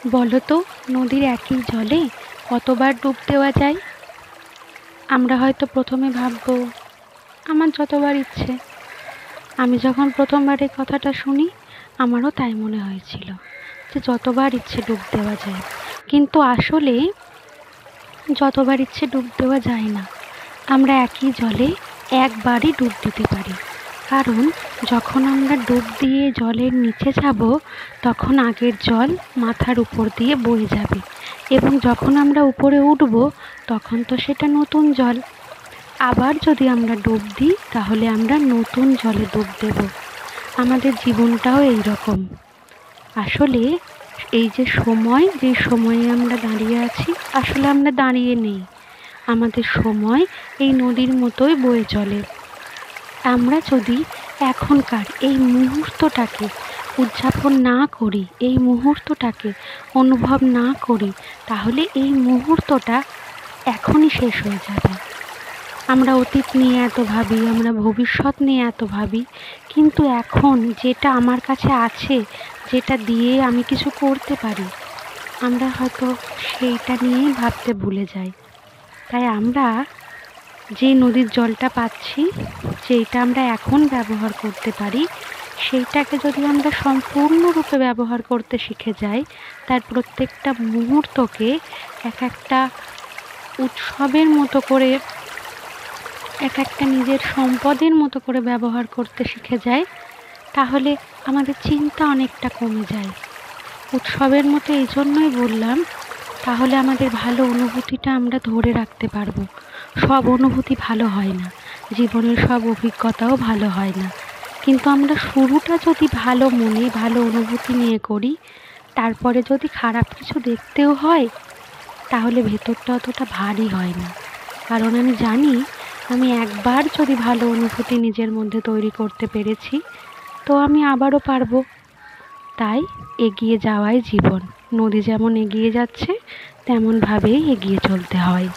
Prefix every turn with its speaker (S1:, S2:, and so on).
S1: বলো তো, নদীর একই জলে কতবার ডুব দেওয়া যায়? আমরা হয়তো প্রথমে ভাববো আমার যতবার ইচ্ছে। আমি যখন প্রথমবার এই কথাটা শুনি, আমারও তাই মনে হয়েছিল যে যতবার ইচ্ছে ডুব দেওয়া যায়। কিন্তু আসলে যতবার ইচ্ছে ডুব দেওয়া যায় না। আমরা একই জলে একবারই ডুব দিতে পারি। কারণ যখন আমরা ডুব দিয়ে জলের নিচে যাব, তখন আগের জল মাথার উপর দিয়ে বয়ে যাবে, এবং যখন আমরা উপরে উঠব, তখন তো সেটা নতুন জল। আবার যদি আমরা ডুব দিই, তাহলে আমরা নতুন জলে ডুব দেব। আমাদের জীবনটাও এই রকম। আসলে এই যে সময়ে আমরা দাঁড়িয়ে আছি, আসলে আমরা দাঁড়িয়ে নেই। আমাদের সময় এই নদীর মতোই বয়ে চলে। আমরা যদি এখনকার এই মুহূর্তটাকে উদযাপন না করি, এই মুহূর্তটাকে অনুভব না করি, তাহলে এই মুহূর্তটা এখনই শেষ হয়ে যাবে। আমরা অতীত নিয়ে এত ভাবি, আমরা ভবিষ্যৎ নিয়ে এত ভাবি, কিন্তু এখন যেটা আমার কাছে আছে, যেটা দিয়ে আমি কিছু করতে পারি, আমরা হয়তো সেইটা নিয়েই ভাবতে ভুলে যাই। তাই আমরা যে নদীর জলটা পাচ্ছি, যেইটা আমরা এখন ব্যবহার করতে পারি, সেইটাকে যদি আমরা সম্পূর্ণরূপে ব্যবহার করতে শিখে যাই, তার প্রত্যেকটা মুহূর্তকে এক একটা উৎসবের মতো করে, এক একটা নিজের সম্পদের মতো করে ব্যবহার করতে শিখে যাই, তাহলে আমাদের চিন্তা অনেকটা কমে যায়। উৎসবের মতো এই জন্যই বললাম, তাহলে আমাদের ভালো অনুভূতিটা আমরা ধরে রাখতে পারবো। সব অনুভূতি ভালো হয় না, জীবনের সব অভিজ্ঞতাও ভালো হয় না, কিন্তু আমরা শুরুটা যদি ভালো মনে, ভালো অনুভূতি নিয়ে করি, তারপরে যদি খারাপ কিছু দেখতেও হয়, তাহলে ভেতরটা অতটা ভারী হয় না। কারণ আমি জানি, আমি একবার যদি ভালো অনুভূতি নিজের মধ্যে তৈরি করতে পেরেছি, তো আমি আবারও পারবো। তাই এগিয়ে যাওয়াই জীবন। নদী যেমন এগিয়ে যাচ্ছে, তেমনভাবেই এগিয়ে চলতে হয়।